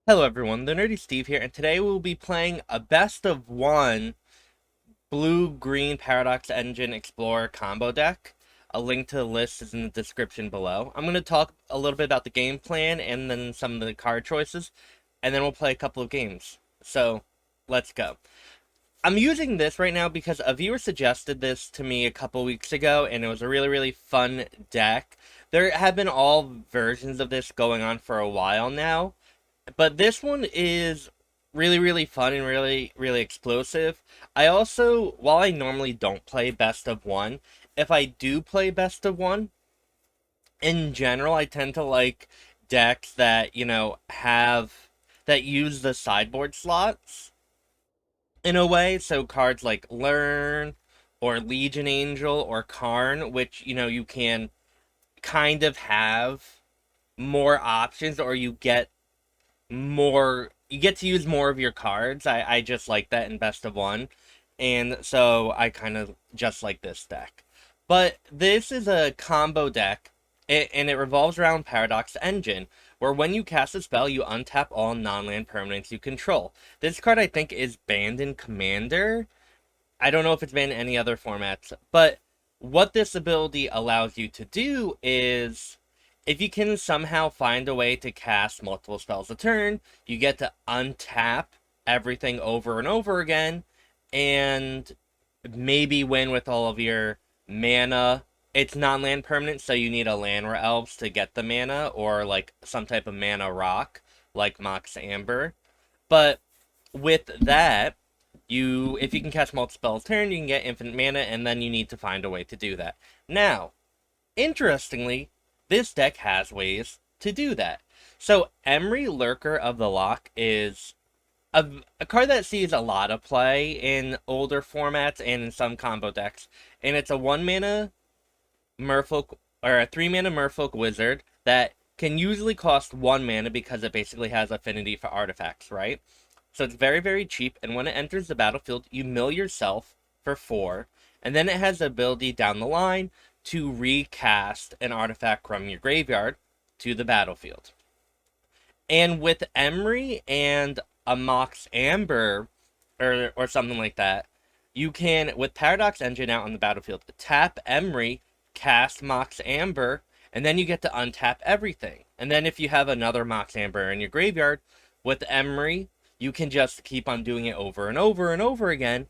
Hello everyone, the Nerdy Steve here, and today we'll be playing a best of one blue-green Paradox Engine Explorer combo deck. A link to the list is in the description below. I'm going to talk a little bit about the game plan and then some of the card choices, and then we'll play a couple of games. So, let's go. I'm using this right now because a viewer suggested this to me a couple weeks ago, and it was a really fun deck. There have been all versions of this going on for a while now, but this one is really fun and really explosive. I also, while I normally don't play best of one, if I do play best of one, in general, I tend to like decks that, that use the sideboard slots in a way. So cards like Learn or Legion Angel or Karn, which, you can kind of have more options, or you get to use more of your cards. I just like that in best of one. And so I kind of just like this deck. But this is a combo deck, and it revolves around Paradox Engine, where when you cast a spell, you untap all non-land permanents you control. This card, I think, is banned in Commander. I don't know if it's banned in any other formats, but what this ability allows you to do is, if you can somehow find a way to cast multiple spells a turn, you get to untap everything over and over again, and maybe win with all of your mana. It's non-land permanent, so you need a Llanowar Elves to get the mana, or like some type of mana rock, like Mox Amber. But with that, if you can cast multiple spells a turn, you can get infinite mana, and then you need to find a way to do that. Now, interestingly, this deck has ways to do that. So, Emry, Lurker of the Loch is a card that sees a lot of play in older formats and in some combo decks. And it's a 1 mana Merfolk, or a 3 mana Merfolk Wizard that can usually cost 1 mana because it basically has affinity for artifacts, right? So it's very cheap, and when it enters the battlefield, you mill yourself for 4, and then it has the ability down the line to recast an artifact from your graveyard to the battlefield. And with Emry and a Mox Amber, or something like that, you can, with Paradox Engine out on the battlefield, tap Emry, cast Mox Amber, and then you get to untap everything. And then if you have another Mox Amber in your graveyard, with Emry, you can just keep on doing it over and over again,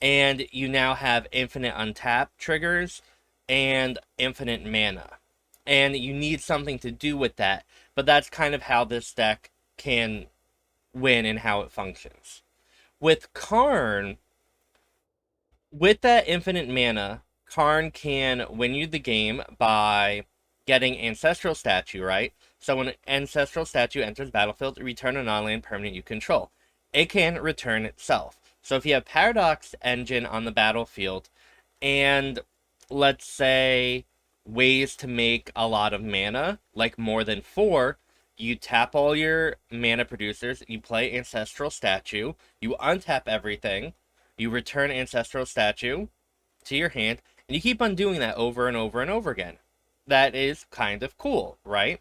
and you now have infinite untap triggers and infinite mana. And you need something to do with that, but that's kind of how this deck can win and how it functions. With Karn, with that infinite mana, Karn can win you the game by getting Ancestral Statue, right? So when Ancestral Statue enters battlefield, return a non-land permanent you control. It can return itself. So if you have Paradox Engine on the battlefield, and let's say ways to make a lot of mana, like more than 4, you tap all your mana producers, you play Ancestral Statue, you untap everything, you return Ancestral Statue to your hand, and you keep on doing that over and over again. That is kind of cool, right?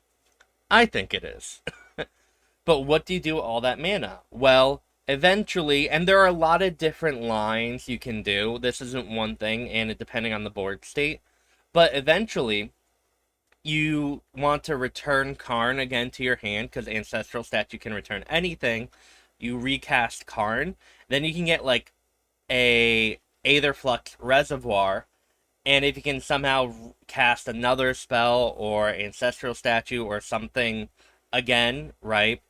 I think it is. But what do you do with all that mana? Well, eventually, and there are a lot of different lines you can do. This isn't one thing, and depending on the board state. But eventually, you want to return Karn again to your hand, because Ancestral Statue can return anything. You recast Karn. Then you can get, like, a Aetherflux Reservoir, and if you can somehow cast another spell or Ancestral Statue or something again, right,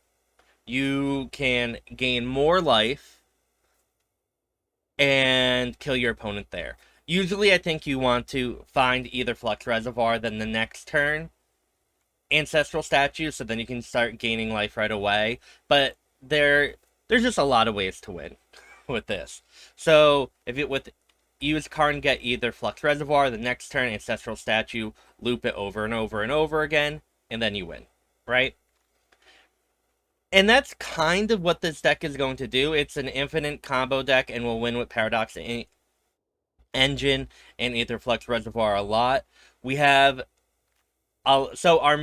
you can gain more life and kill your opponent there. Usually, I think you want to find either Flux Reservoir, then the next turn Ancestral Statue, so then you can start gaining life right away. But there's just a lot of ways to win with this. So if it with use Karn, get either Flux Reservoir, the next turn Ancestral Statue, loop it over and over again, and then you win, right? And that's kind of what this deck is going to do. It's an infinite combo deck and will win with Paradox Engine and Aetherflux Reservoir a lot. We have so our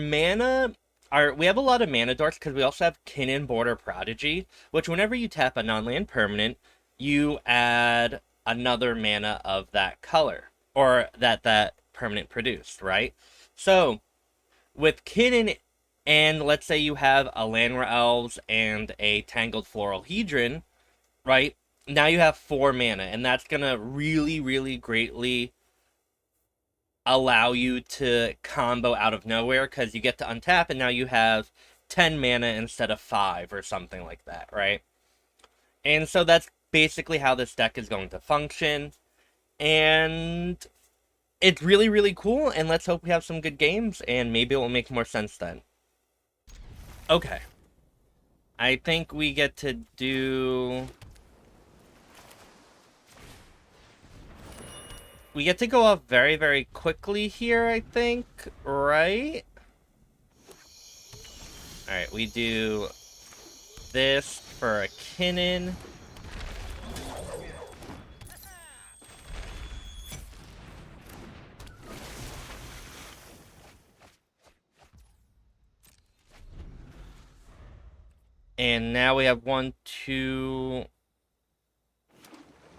we have a lot of mana dorks because we also have Kinnan Border Prodigy, which whenever you tap a non-land permanent, you add another mana of that color, or that permanent produced, right? So, with Kinnan, and let's say you have a Llanowar Elves and a Tangled Florahedron, right? Now you have 4 mana, and that's gonna really, really greatly allow you to combo out of nowhere, because you get to untap, and now you have 10 mana instead of 5, or something like that, right? And so that's basically how this deck is going to function, and it's really, really cool, and let's hope we have some good games, and maybe it will make more sense then. Okay. I think we get to do... We get to go off very, very quickly here, I think, right? Alright, we do this for a Kinnan. And now we have 1, 2...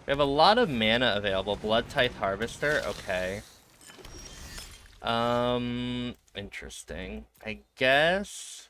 We have a lot of mana available. Blood Tithe Harvester, okay. Interesting. I guess...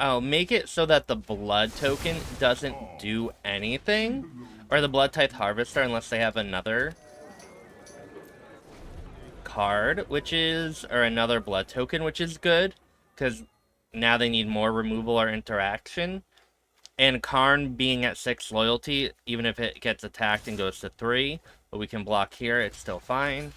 I'll make it so that the blood token doesn't do anything. Or the Blood Tithe Harvester, unless they have another card, or another blood token, which is good. Because now they need more removal or interaction. And Karn being at 6 loyalty, even if it gets attacked and goes to 3, but we can block here, it's still fine.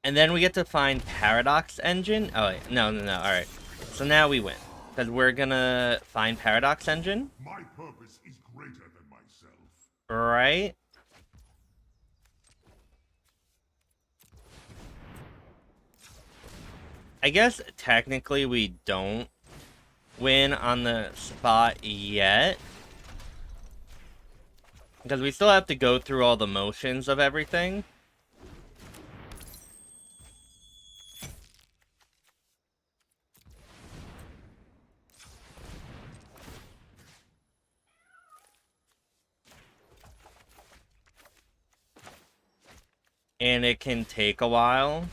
And then we get to find Paradox Engine. Oh, wait. No. Alright. So now we win. Because we're gonna find Paradox Engine. My purpose is greater than myself. Right? I guess technically we don't win on the spot yet. Because we still have to go through all the motions of everything. And it can take a while.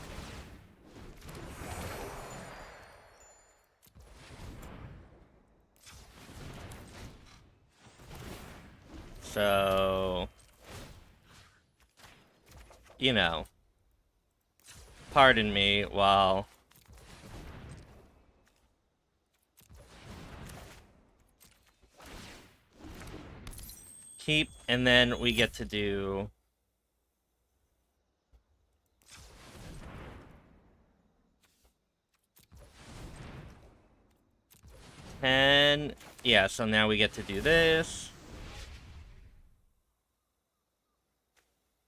So, you know, pardon me while keep, and then we get to do and yeah, so now we get to do this.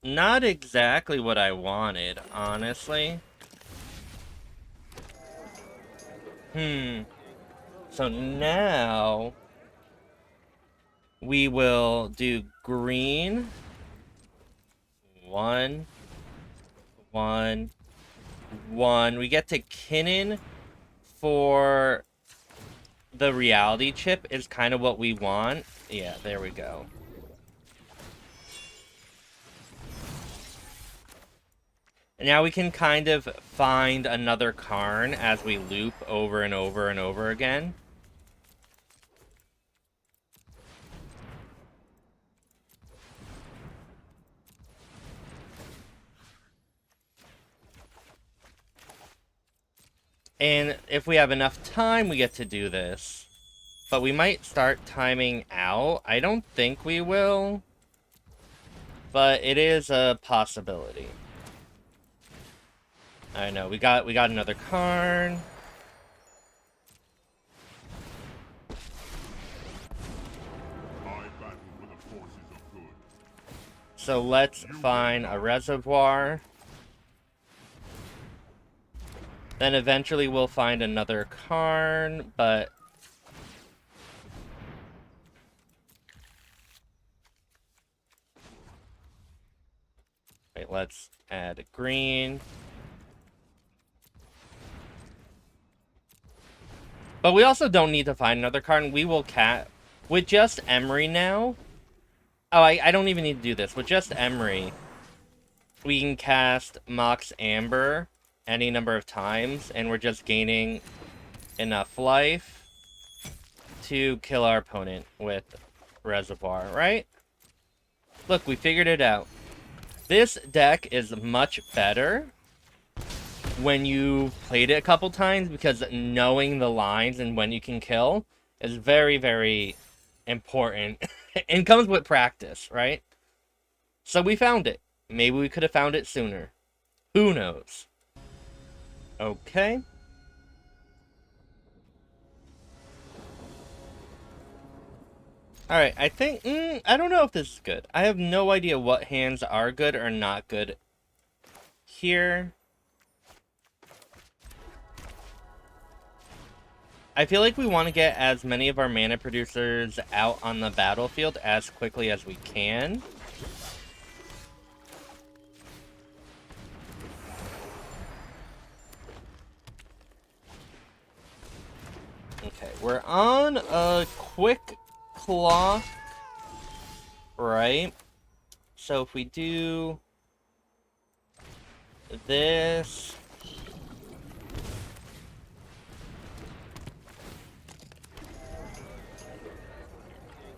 Not exactly what I wanted, honestly. So now we will do green. 1, 1, 1. We get to Kinnan for the reality chip is kind of what we want. Yeah, there we go. And now we can kind of find another Karn as we loop over and over and over again. And if we have enough time, we get to do this. But we might start timing out. I don't think we will. But it is a possibility. I know, we got another Karn. So let's find a reservoir. Then eventually we'll find another Karn, but... Wait, let's add green. But we also don't need to find another Karn. We will with just Emry now... Oh, I don't even need to do this. With just Emry, we can cast Mox Amber any number of times, and we're just gaining enough life to kill our opponent with Reservoir, right? Look, we figured it out. This deck is much better when you played it a couple times, because knowing the lines and when you can kill is very, very important. And comes with practice, right? So we found it. Maybe we could have found it sooner. Who knows? Okay. Alright, I think... I don't know if this is good. I have no idea what hands are good or not good here. I feel like we want to get as many of our mana producers out on the battlefield as quickly as we can. Okay, we're on a quick clock, right? So if we do this...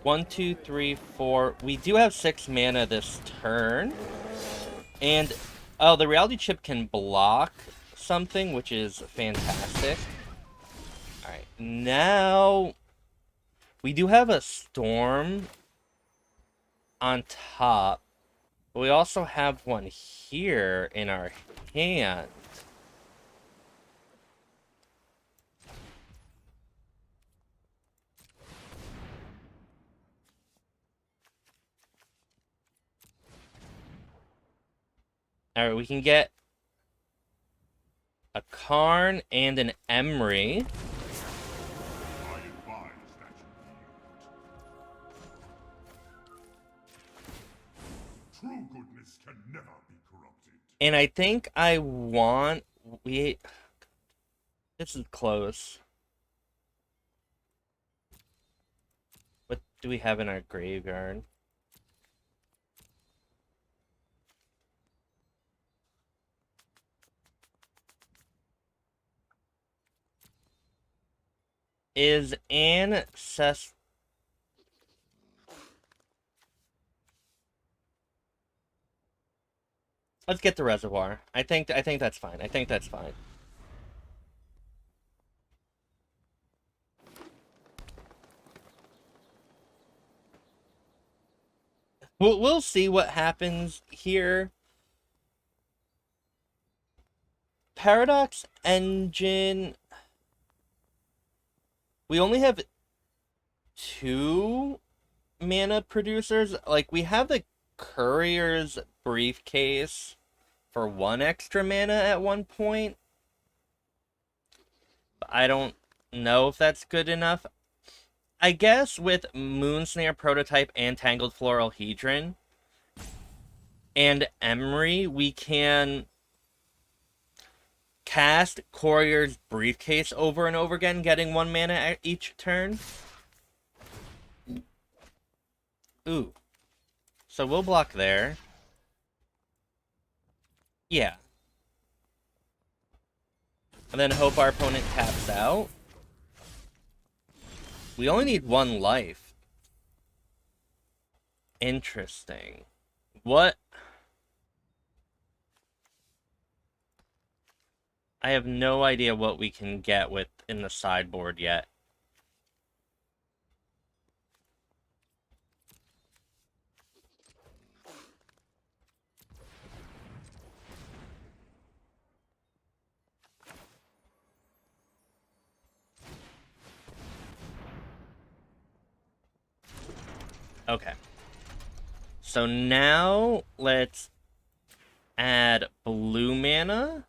1, 2, 3, 4. We do have 6 mana this turn. And, oh, the reality chip can block something, which is fantastic. Alright, now we do have a storm on top. But we also have one here in our hand. Alright, we can get a Karn and an Emry. True goodness can never be corrupted. And I think I want... This is close. What do we have in our graveyard? Is Ancestral... Let's get the reservoir. I think that's fine. I think that's fine. We'll see what happens here. Paradox Engine. We only have 2 mana producers. Like, we have the Courier's Briefcase for 1 extra mana at one point. I don't know if that's good enough. I guess with Moonsnare Prototype and Tangled Florahedron and Emry, we can cast Courier's Briefcase over and over again, getting 1 mana at each turn. Ooh. So we'll block there. Yeah. And then hope our opponent taps out. We only need 1 life. Interesting. What? I have no idea what we can get with in the sideboard yet. Okay. so now let's add blue mana.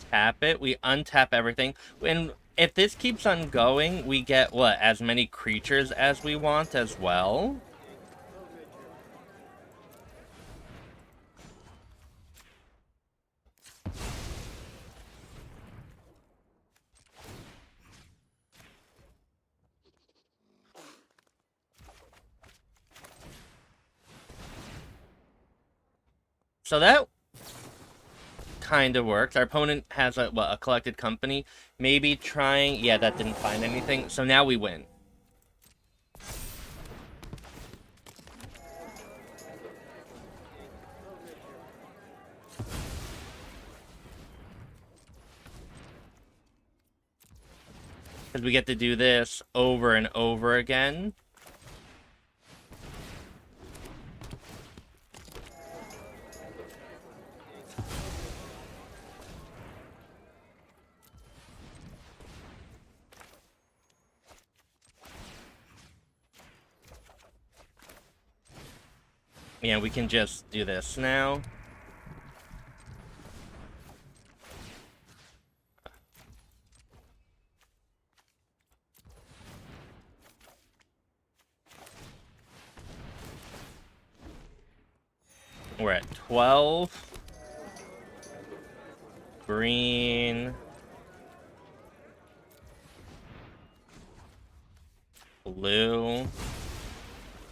Tap it. We untap everything. And if this keeps on going, we get, what, as many creatures as we want as well? So that kind of works. Our opponent has a collected company. Maybe trying... Yeah, that didn't find anything. So now we win. Because we get to do this over and over again. Yeah, we can just do this now. We're at 12. Green. Blue.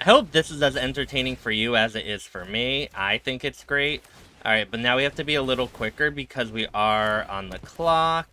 I hope this is as entertaining for you as it is for me. I think it's great. Alright, but now we have to be a little quicker because we are on the clock.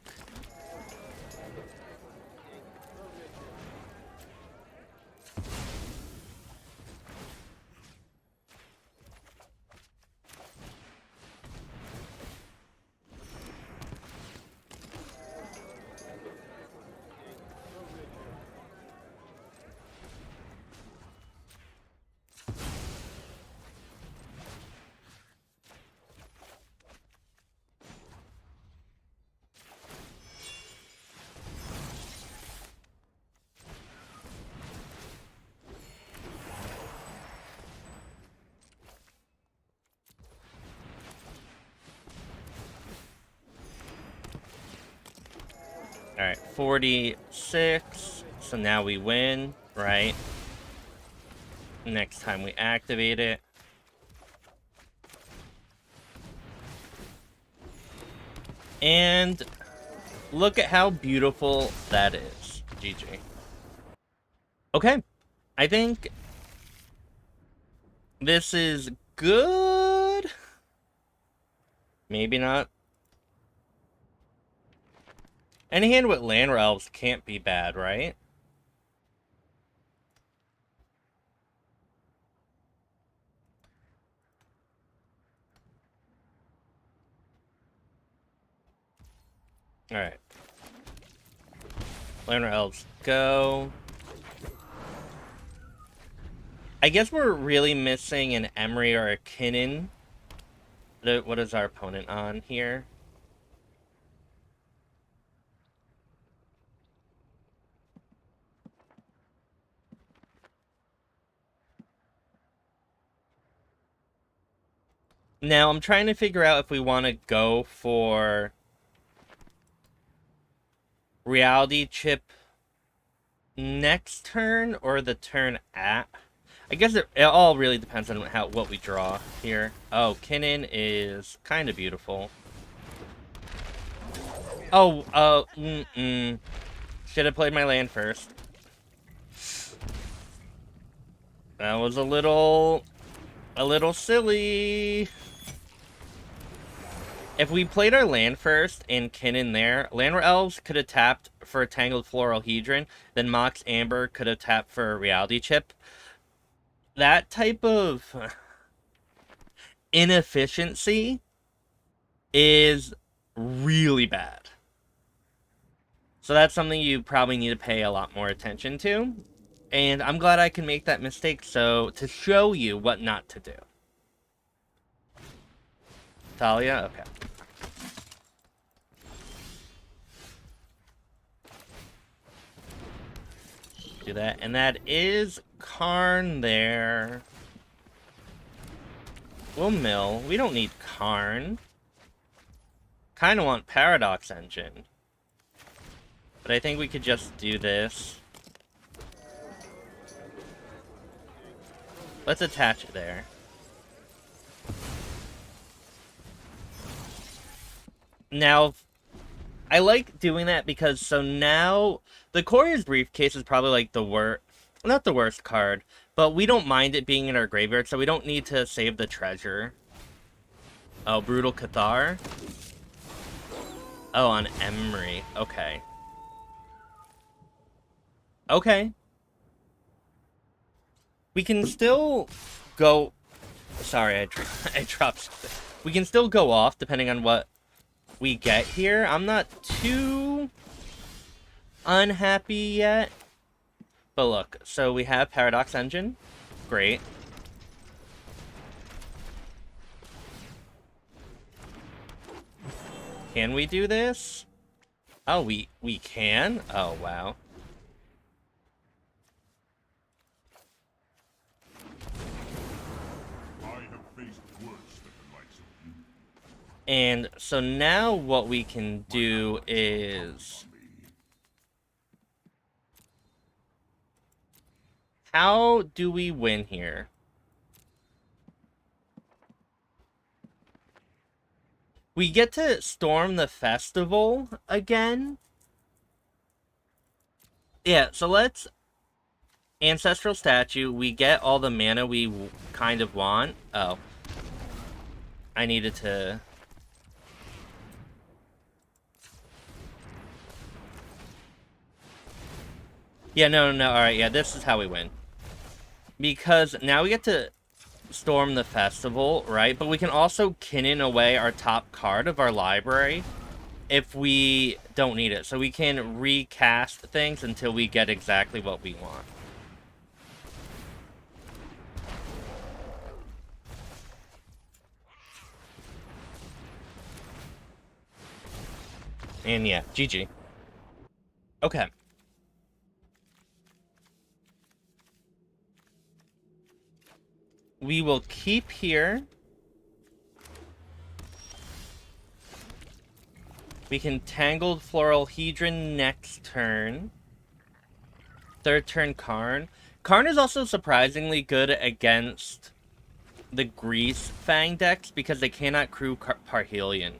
Alright, 46. So now we win, right? Next time we activate it. And look at how beautiful that is. GG. Okay. I think this is good. Maybe not. Any hand with Llanowar Elves can't be bad, right? Alright. Llanowar Elves go. I guess we're really missing an Emry or a Kinnan. What is our opponent on here? Now, I'm trying to figure out if we want to go for Reality Chip next turn or the turn at. I guess it all really depends on what we draw here. Oh, Kinnan is kind of beautiful. Oh, should have played my land first. That was a little silly. If we played our land first and Kinnan there, Llanowar Elves could have tapped for a Tangled Florahedron, then Mox Amber could have tapped for a Reality Chip. That type of inefficiency is really bad. So that's something you probably need to pay a lot more attention to. And I'm glad I can make that mistake to show you what not to do. Thalia? Okay. Do that. And that is Karn there. We'll mill. We don't need Karn. Kinda want Paradox Engine. But I think we could just do this. Let's attach it there. Now, I like doing that because so now the Courier's Briefcase is probably like the worst, not the worst card, but we don't mind it being in our graveyard, so we don't need to save the treasure. Oh, Brutal Cathar. Oh, on Emry. Okay. Okay. We can still go... Sorry, I dropped something. We can still go off depending on what we get here. I'm not too unhappy yet. But look, so we have Paradox Engine. Great. Can we do this? Oh, we can? Oh, wow. And so now what we can do is... How do we win here? We get to storm the festival again. Yeah, so let's... Ancestral Statue. We get all the mana we kind of want. Oh. I needed to... Yeah, no. Alright, yeah, this is how we win. Because now we get to storm the festival, right? But we can also Kinnan away our top card of our library if we don't need it. So we can recast things until we get exactly what we want. And yeah, GG. Okay. We will keep here. We can Tangled Florahedron next turn. Third turn Karn. Karn is also surprisingly good against the Grease Fang decks because they cannot crew Parhelion.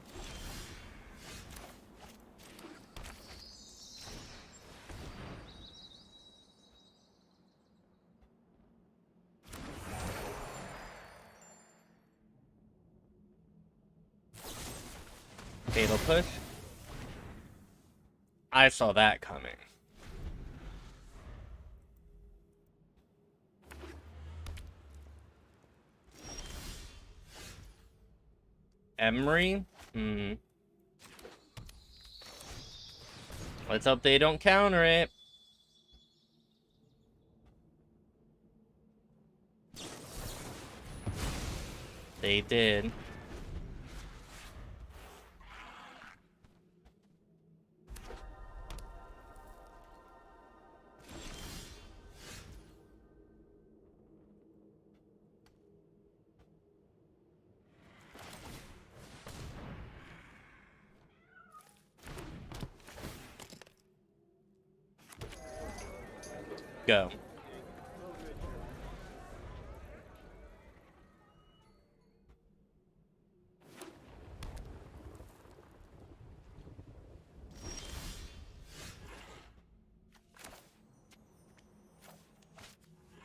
Fatal Push. I saw that coming. Emry? Let's hope they don't counter it. They did. Go.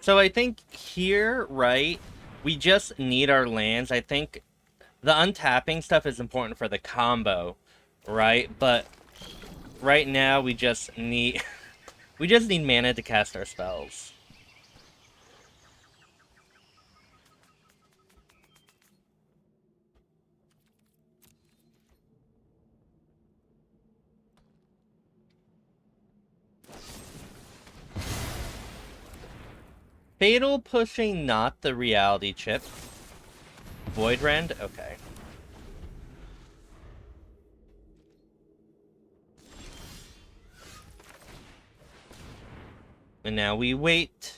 So I think here, right, we just need our lands. I think the untapping stuff is important for the combo, right? But right now we just need we just need mana to cast our spells. Fatal Pushing, not the Reality Chip. Void Rend? Okay. And now we wait.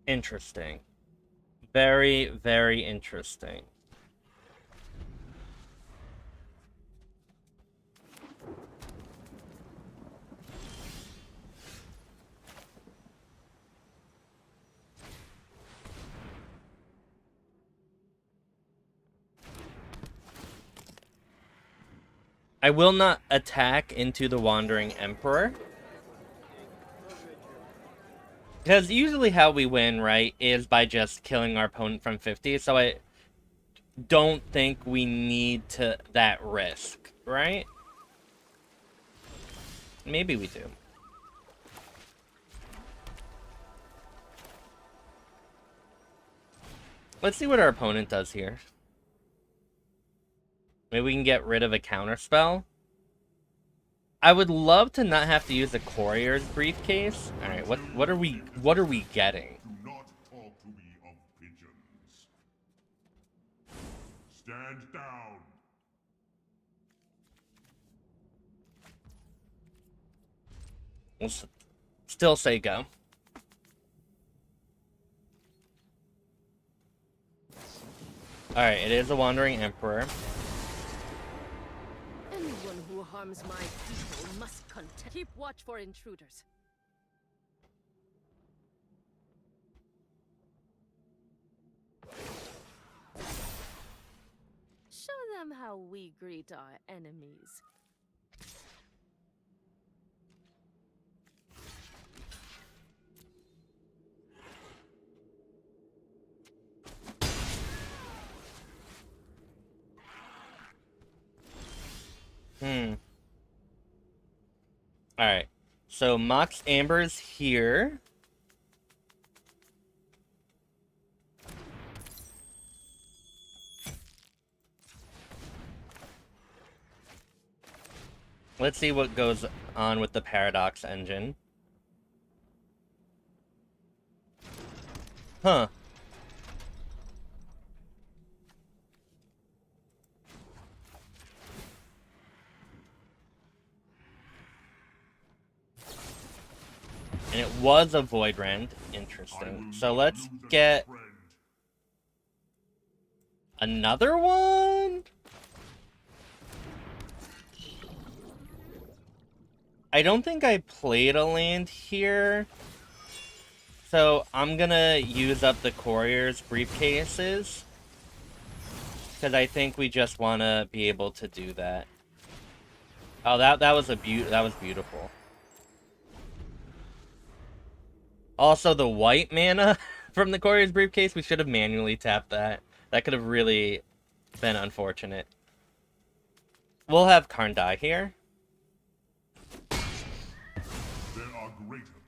Interesting. Very, very interesting. I will not attack into the Wandering Emperor. Because usually how we win, right, is by just killing our opponent from 50. So I don't think we need that risk, right? Maybe we do. Let's see what our opponent does here. Maybe we can get rid of a counterspell. I would love to not have to use a Courier's Briefcase. All right, what are we getting? Do not talk to me of pigeons. Stand down. We'll still say go. All right, it is a Wandering Emperor. Anyone who harms my people must keep watch for intruders. Show them how we greet our enemies. Alright. So Mox Amber's here. Let's see what goes on with the Paradox engine. Huh. And it was a Void Rend. Interesting. So let's get another one? I don't think I played a land here. So I'm gonna use up the Courier's Briefcases. Because I think we just want to be able to do that. Oh, that was beautiful. Also, the white mana from the Courier's Briefcase, we should have manually tapped that. That could have really been unfortunate. We'll have Karn die here.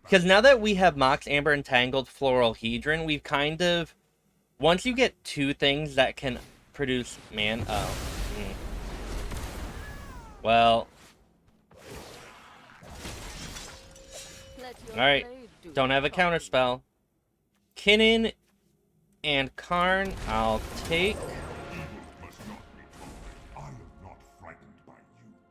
Because now that we have Mox Amber and Tangled Florahedron, we've kind of... Once you get two things that can produce man... Oh. Well... Alright. Don't have a counterspell. Kinnan and Karn, I'll take. I am not frightened by you.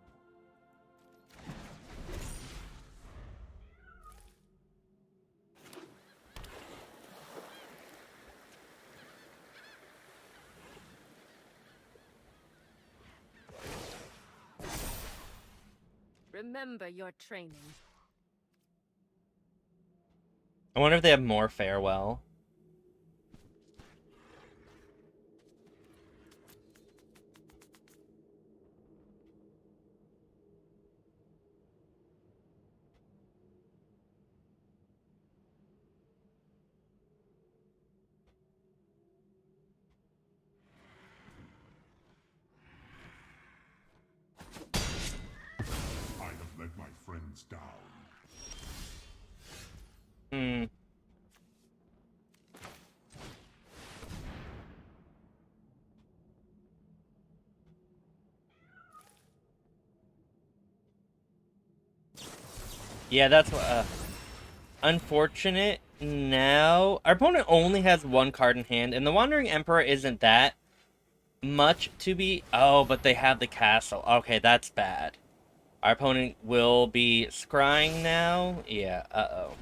Remember your training. I wonder if they have more Farewell. I have let my friends down. Yeah, that's unfortunate. Now, our opponent only has one card in hand, and the Wandering Emperor isn't that much to be... Oh, but they have the castle. Okay, that's bad. Our opponent will be scrying now. Yeah, uh-oh.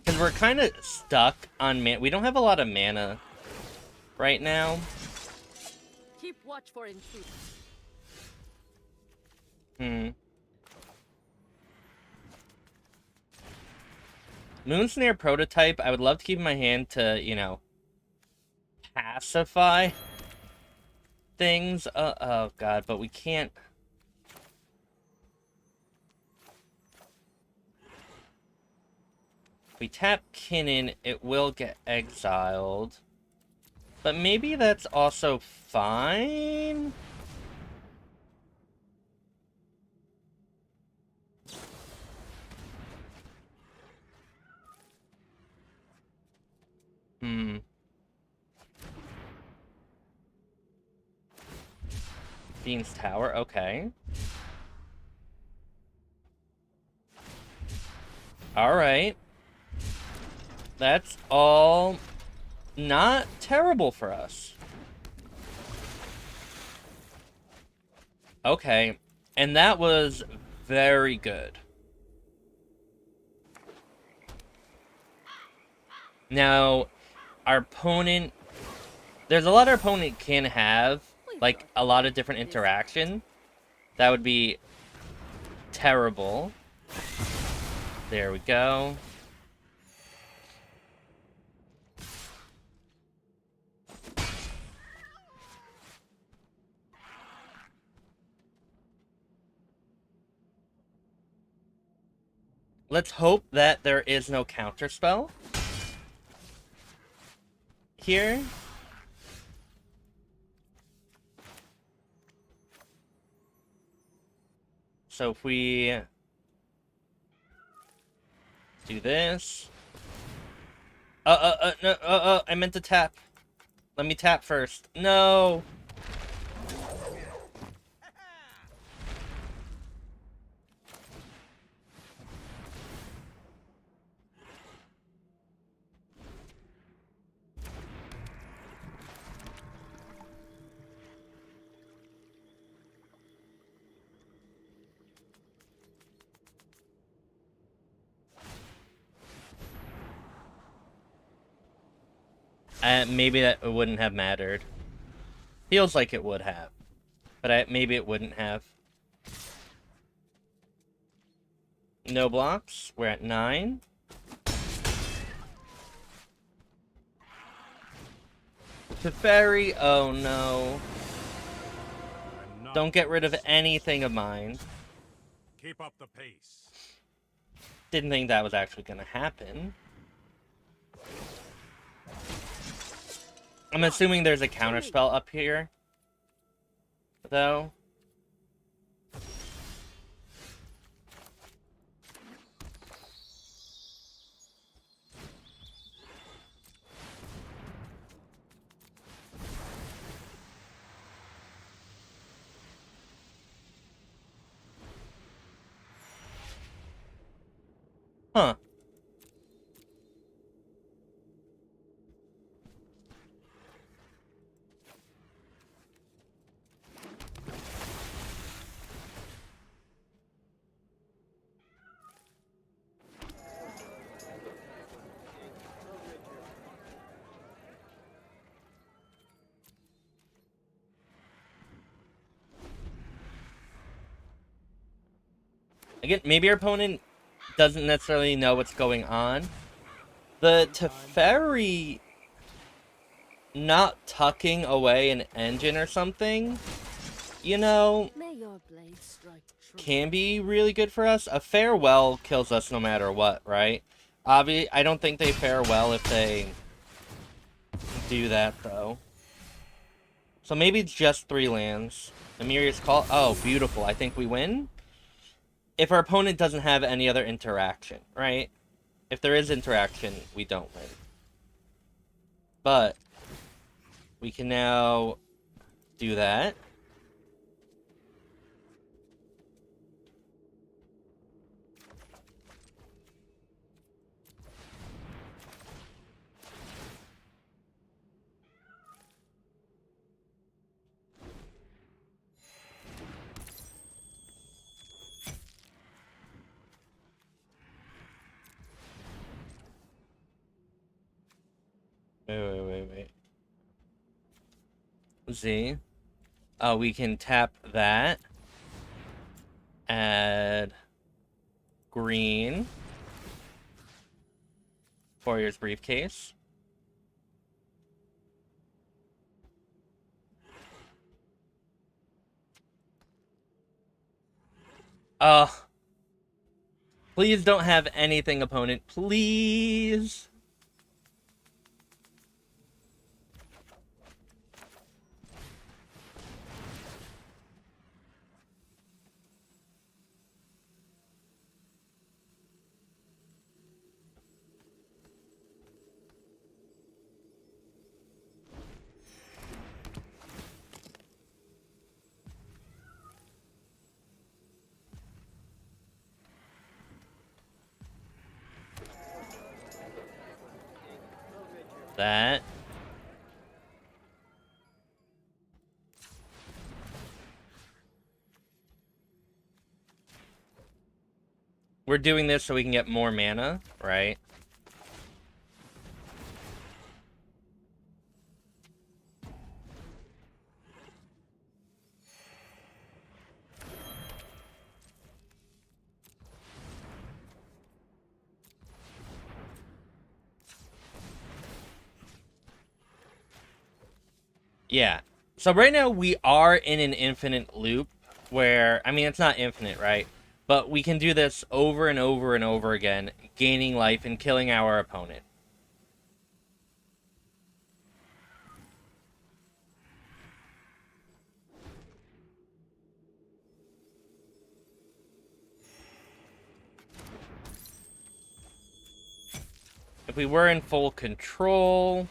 Because we're kind of stuck on mana. We don't have a lot of mana right now. Keep watch for intruders. Moonsnare Prototype, I would love to keep in my hand to, you know, pacify things. Oh god, but we can't... If we tap Kinnan, it will get exiled. But maybe that's also fine? Dean's Tower, okay. Alright. That's all not terrible for us. Okay. And that was very good. Now, our opponent... There's a lot our opponent can have, like, a lot of different interaction. That would be terrible. There we go. Let's hope that there is no counterspell here. So if we do this... no, I meant to tap. Let me tap first. No! Maybe that wouldn't have mattered. Feels like it would have. But maybe it wouldn't have. No blocks. We're at 9. Teferi, oh no. Don't get rid of anything of mine. Keep up the pace. Didn't think that was actually gonna happen. I'm assuming there's a counterspell up here, though. Huh. Again, maybe our opponent doesn't necessarily know what's going on. The Teferi not tucking away an engine or something, you know, can be really good for us. A farewell kills us no matter what, right? I don't think they fare well if they do that, though. So maybe it's just 3 lands. Emry's Call. Oh, beautiful. I think we win. If our opponent doesn't have any other interaction, right? If there is interaction, we don't win. But we can now do that. Wait. Z. Oh, we can tap that. Add green. Courier's Briefcase. Please don't have anything, opponent. Please. That. We're doing this so we can get more mana, right? Yeah. So right now we are in an infinite loop where, I mean, it's not infinite, right? But we can do this over and over and over again, gaining life and killing our opponent. If we were in full control,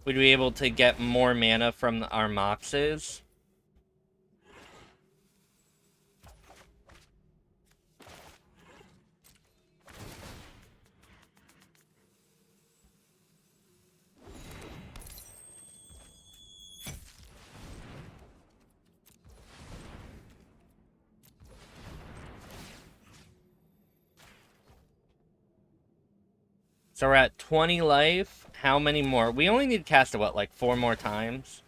we'd be able to get more mana from our Moxes. So we're at 20 life. How many more? We only need to cast it, what, like 4 more times?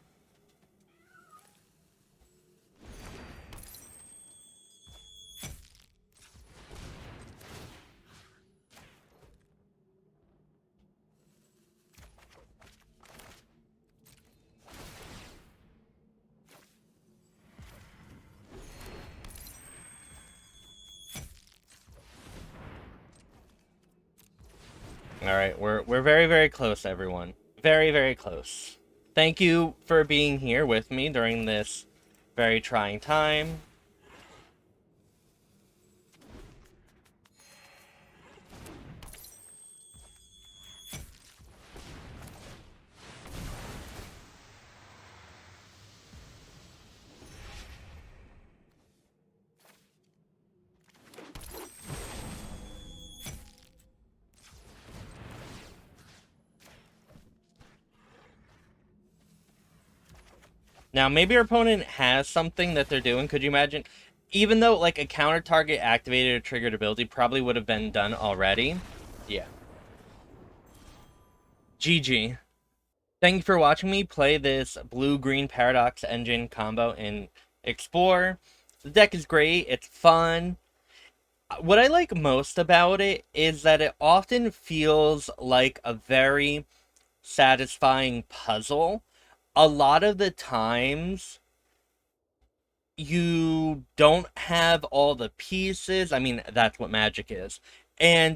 Alright, we're very, very close, everyone. Very, very close. Thank you for being here with me during this very trying time. Now, maybe our opponent has something that they're doing. Could you imagine? Even though, like, a counter target activated or triggered ability probably would have been done already. Yeah. GG. Thank you for watching me play this blue-green Paradox Engine combo in Explore. The deck is great. It's fun. What I like most about it is that it often feels like a very satisfying puzzle. A lot of the times, you don't have all the pieces. I mean, that's what Magic is. And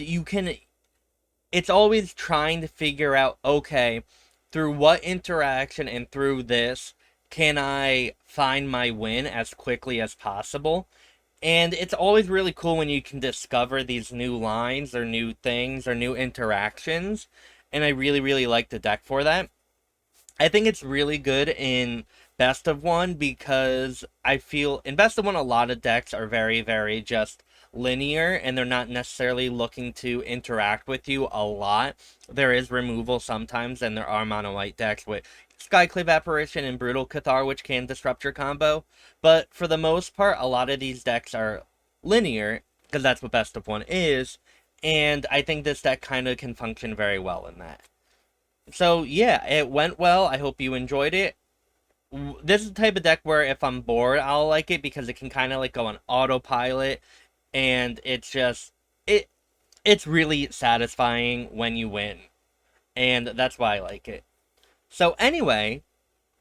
it's always trying to figure out, okay, through what interaction and through this can I find my win as quickly as possible? And it's always really cool when you can discover these new lines or new things or new interactions. and I really, really like the deck for that. I think it's really good in Best of One because I feel in Best of One a lot of decks are very, very just linear and they're not necessarily looking to interact with you a lot. There is removal sometimes, and there are mono white decks with Skyclave Apparition and Brutal Cathar, which can disrupt your combo. But for the most part, a lot of these decks are linear because that's what Best of One is. And I think this deck kind of can function very well in that. So yeah, it went well. I hope you enjoyed it. This is the type of deck where if I'm bored, I'll like it because it can kind of like go on autopilot, and it it's really satisfying when you win, and that's why I like it. So anyway,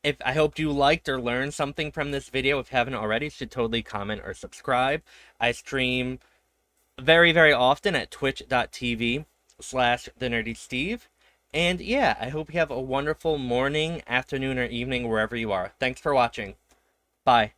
if I hope you liked or learned something from this video. If you haven't already, you should totally comment or subscribe. I stream very, very often at twitch.tv/thenerdysteve. And yeah, I hope you have a wonderful morning, afternoon, or evening wherever you are. Thanks for watching. Bye.